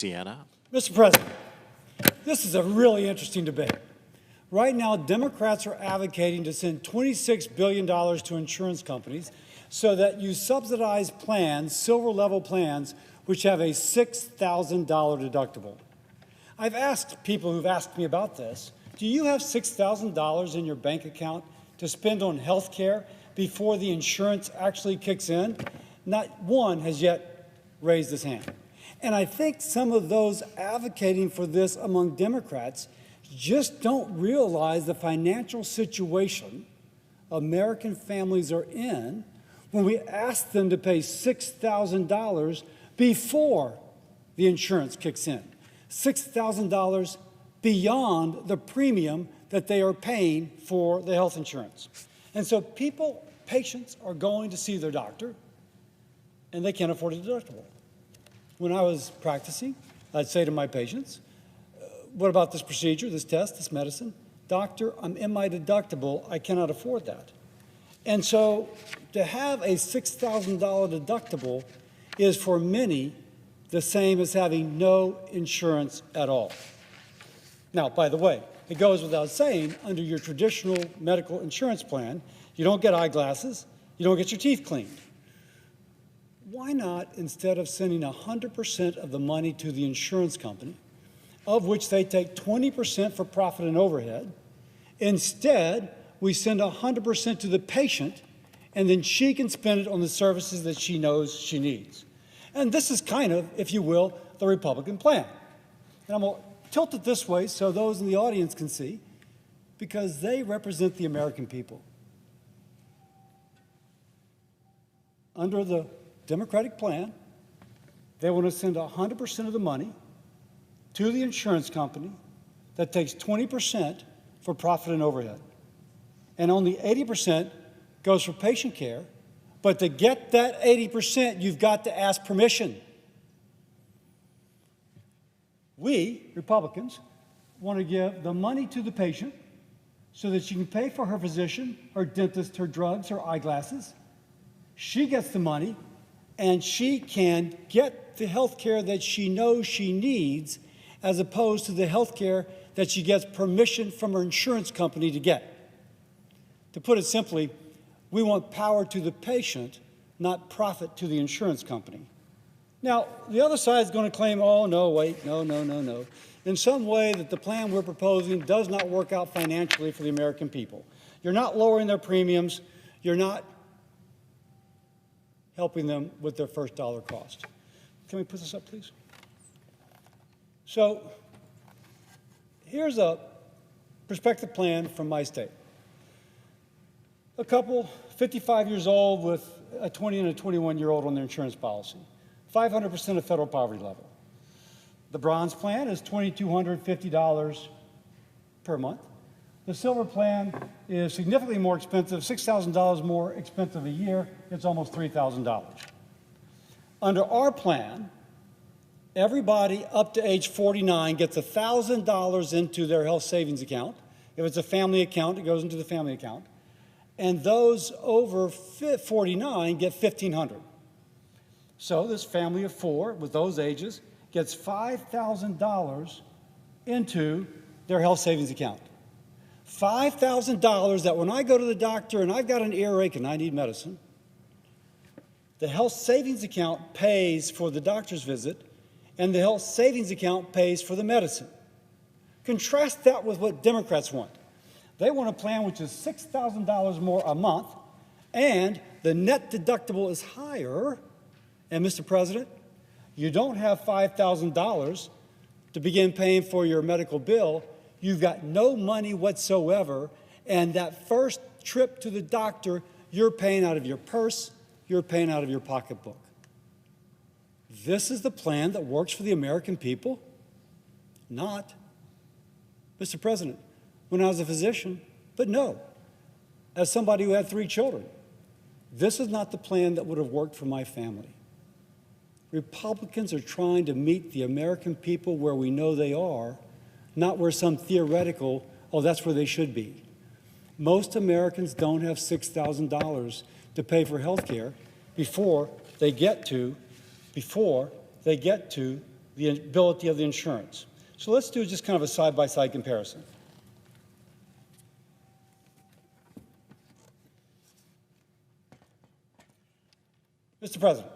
Sienna. Mr. President, this is a really interesting debate. Right now, Democrats are advocating to send $26 billion to insurance companies so that you subsidize plans, silver-level plans, which have a $6,000 deductible. I've asked people who've asked me about this, do you have $6,000 in your bank account to spend on health care before the insurance actually kicks in? Not one has yet raised his hand. And I think some of those advocating for this among Democrats just don't realize the financial situation American families are in when we ask them to pay $6,000 before the insurance kicks in. $6,000 beyond the premium that they are paying for the health insurance. And so patients are going to see their doctor, and they can't afford a deductible. When I was practicing, I'd say to my patients, what about this procedure, this test, this medicine? Doctor, I'm in my deductible. I cannot afford that. And so to have a $6,000 deductible is for many the same as having no insurance at all. Now, by the way, it goes without saying, under your traditional medical insurance plan, you don't get eyeglasses, you don't get your teeth cleaned. Why not, instead of sending 100% of the money to the insurance company, of which they take 20% for profit and overhead, instead we send 100% to the patient, and then she can spend it on the services that she knows she needs. And this is kind of, if you will, the Republican plan. And I'm going to tilt it this way so those in the audience can see, because they represent the American people. Under the Democratic plan, they want to send 100% of the money to the insurance company that takes 20% for profit and overhead. And only 80% goes for patient care. But to get that 80%, you've got to ask permission. We, Republicans, want to give the money to the patient so that she can pay for her physician, her dentist, her drugs, her eyeglasses. She gets the money, and she can get the health care that she knows she needs, as opposed to the health care that she gets permission from her insurance company to get. To put it simply, we want power to the patient, not profit to the insurance company. Now, the other side is going to claim, oh, no, wait, no. In some way that the plan we're proposing does not work out financially for the American people. You're not lowering their premiums. You're not helping them with their first dollar cost. Can we put this up, please? So here's a prospective plan from my state. A couple, 55 years old, with a 20 and a 21-year-old on their insurance policy, 500% of federal poverty level. The bronze plan is $2,250 per month. The silver plan is significantly more expensive, $6,000 more expensive a year. It's almost $3,000. Under our plan, everybody up to age 49 gets $1,000 into their health savings account. If it's a family account, it goes into the family account. And those over 49 get $1,500. So this family of four with those ages gets $5,000 into their health savings account. $5,000 that when I go to the doctor and I've got an earache and I need medicine, the health savings account pays for the doctor's visit, and the health savings account pays for the medicine. Contrast that with what Democrats want. They want a plan which is $6,000 more a month, and the net deductible is higher. And, Mr. President, you don't have $5,000 to begin paying for your medical bill. You've got no money whatsoever, and that first trip to the doctor, you're paying out of your purse, you're paying out of your pocketbook. This is the plan that works for the American people? Not. Mr. President, when I was a physician, but no, as somebody who had 3 children, this is not the plan that would have worked for my family. Republicans are trying to meet the American people where we know they are, not where some theoretical, oh, that's where they should be. Most Americans don't have $6,000 to pay for health care before they get to the the ability of the insurance. So let's do just kind of a side-by-side comparison. Mr. President,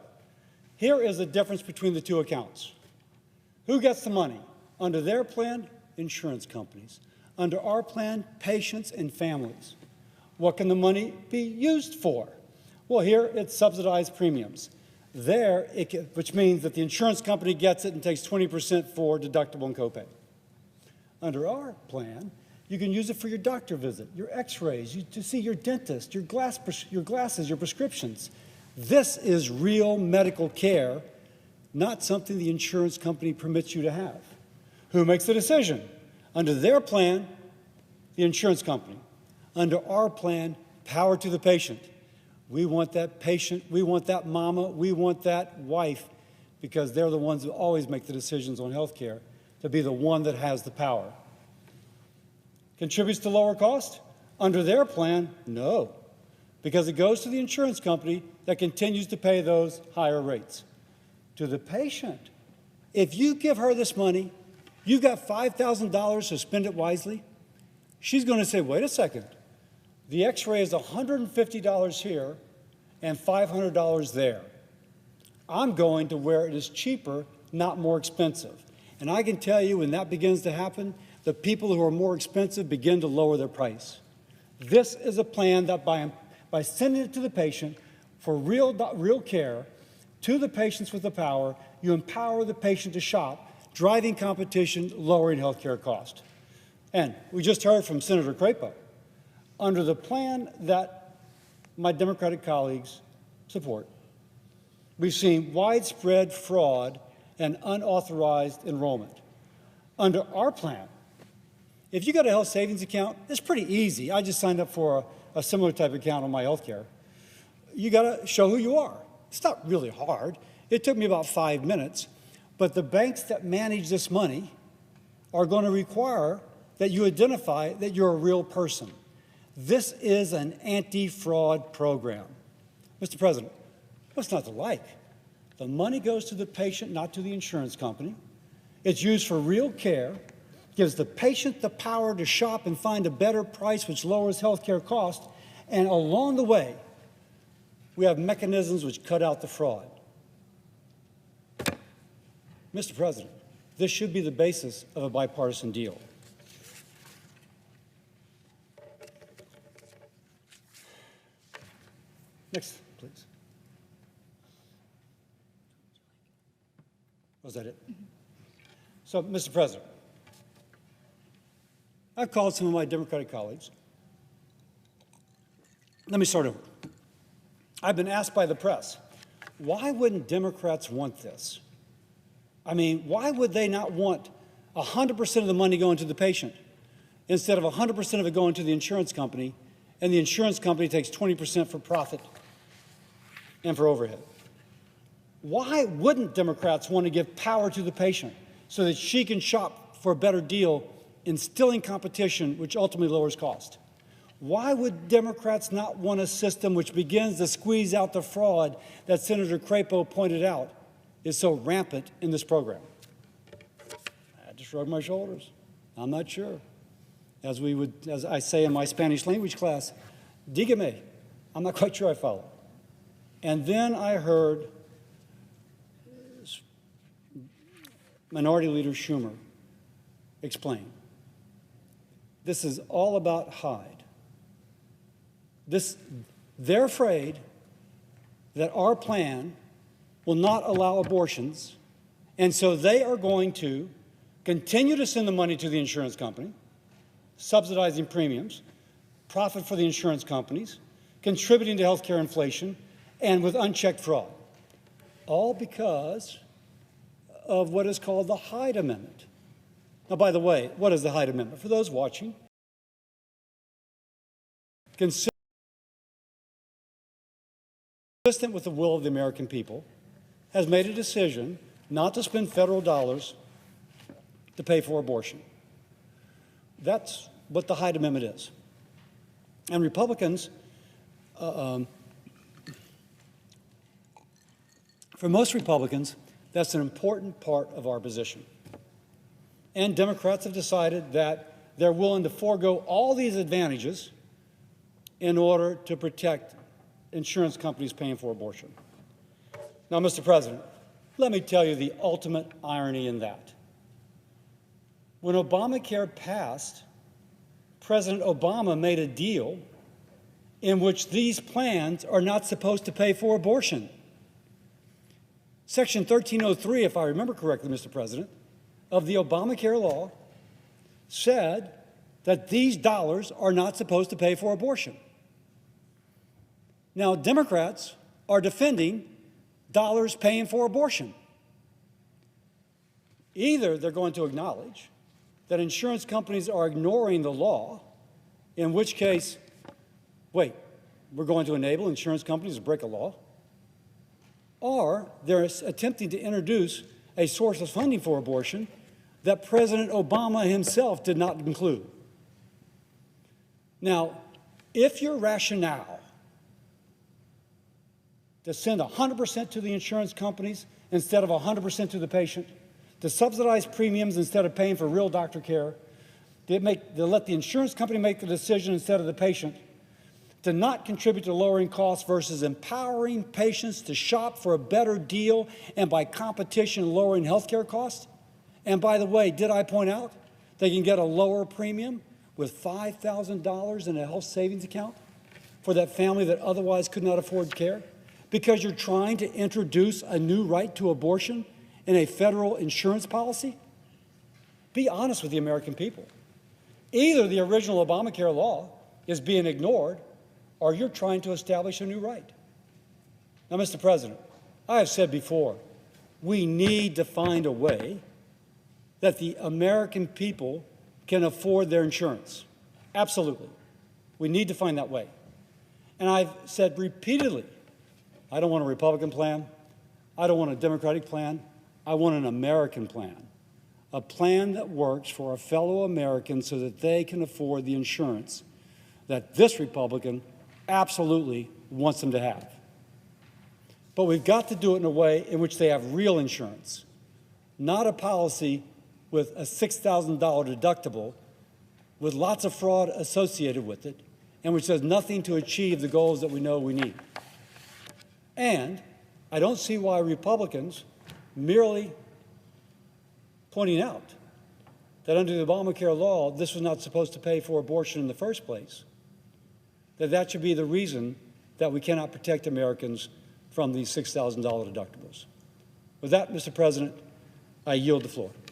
here is the difference between the two accounts. Who gets the money? Under their plan, insurance companies. Under our plan, patients and families. What can the money be used for? Well, here it's subsidized premiums. There, which means that the insurance company gets it and takes 20% for deductible and copay. Under our plan, you can use it for your doctor visit, your x-rays, to see your dentist, your glasses, your prescriptions. This is real medical care, not something the insurance company permits you to have. Who makes the decision? Under their plan, the insurance company. Under our plan, power to the patient. We want that patient, we want that mama, we want that wife, because they're the ones who always make the decisions on health care, to be the one that has the power. Contributes to lower cost? Under their plan, no, because it goes to the insurance company that continues to pay those higher rates. To the patient, if you give her this money, you've got $5,000 to spend it wisely, she's going to say, wait a second, the x-ray is $150 here and $500 there. I'm going to where it is cheaper, not more expensive. And I can tell you when that begins to happen, the people who are more expensive begin to lower their price. This is a plan that by sending it to the patient for real care, to the patients with the power, you empower the patient to shop, driving competition, lowering health care cost. And we just heard from Senator Crapo. Under the plan that my Democratic colleagues support, we've seen widespread fraud and unauthorized enrollment. Under our plan, if you got a health savings account, it's pretty easy. I just signed up for a similar type account on my health care. You got to show who you are. It's not really hard. It took me about 5 minutes. But the banks that manage this money are going to require that you identify that you're a real person. This is an anti-fraud program. Mr. President, what's not to like? The money goes to the patient, not to the insurance company. It's used for real care, gives the patient the power to shop and find a better price, which lowers health care costs, and along the way, we have mechanisms which cut out the fraud. Mr. President, this should be the basis of a bipartisan deal. Next, please. Was that it? So, Mr. President, I've called some of my Democratic colleagues. Let me start over. I've been asked by the press, why wouldn't Democrats want this? I mean, why would they not want 100% of the money going to the patient instead of 100% of it going to the insurance company, and the insurance company takes 20% for profit and for overhead? Why wouldn't Democrats want to give power to the patient so that she can shop for a better deal, instilling competition, which ultimately lowers cost? Why would Democrats not want a system which begins to squeeze out the fraud that Senator Crapo pointed out is so rampant in this program? I had to shrug my shoulders. I'm not sure. As I say in my Spanish language class, dígame. I'm not quite sure I follow. And then I heard Minority Leader Schumer explain. This is all about Hyde. They're afraid that our plan will not allow abortions, and so they are going to continue to send the money to the insurance company, subsidizing premiums, profit for the insurance companies, contributing to health care inflation, and with unchecked fraud, all because of what is called the Hyde Amendment. Now, by the way, what is the Hyde Amendment? For those watching, consistent with the will of the American people, has made a decision not to spend federal dollars to pay for abortion. That's what the Hyde Amendment is. And Republicans, for most Republicans, That's an important part of our position. And Democrats have decided that they're willing to forego all these advantages in order to protect insurance companies paying for abortion. Now, Mr. President, let me tell you the ultimate irony in that. When Obamacare passed, President Obama made a deal in which these plans are not supposed to pay for abortion. Section 1303, if I remember correctly, Mr. President, of the Obamacare law said that these dollars are not supposed to pay for abortion. Now, Democrats are defending dollars paying for abortion. Either they're going to acknowledge that insurance companies are ignoring the law, in which case, wait, we're going to enable insurance companies to break a law, or they're attempting to introduce a source of funding for abortion that President Obama himself did not include. Now, if your rationale to send 100% to the insurance companies instead of 100% to the patient, to subsidize premiums instead of paying for real doctor care, to let the insurance company make the decision instead of the patient, to not contribute to lowering costs versus empowering patients to shop for a better deal and by competition lowering health care costs. And by the way, did I point out they can get a lower premium with $5,000 in a health savings account for that family that otherwise could not afford care? Because you're trying to introduce a new right to abortion in a federal insurance policy? Be honest with the American people. Either the original Obamacare law is being ignored, or you're trying to establish a new right. Now, Mr. President, I have said before, we need to find a way that the American people can afford their insurance. Absolutely. We need to find that way. And I've said repeatedly, I don't want a Republican plan. I don't want a Democratic plan. I want an American plan, a plan that works for our fellow Americans so that they can afford the insurance that this Republican absolutely wants them to have. But we've got to do it in a way in which they have real insurance, not a policy with a $6,000 deductible with lots of fraud associated with it and which does nothing to achieve the goals that we know we need. And I don't see why Republicans merely pointing out that under the Obamacare law, this was not supposed to pay for abortion in the first place, that should be the reason that we cannot protect Americans from these $6,000 deductibles. With that, Mr. President, I yield the floor.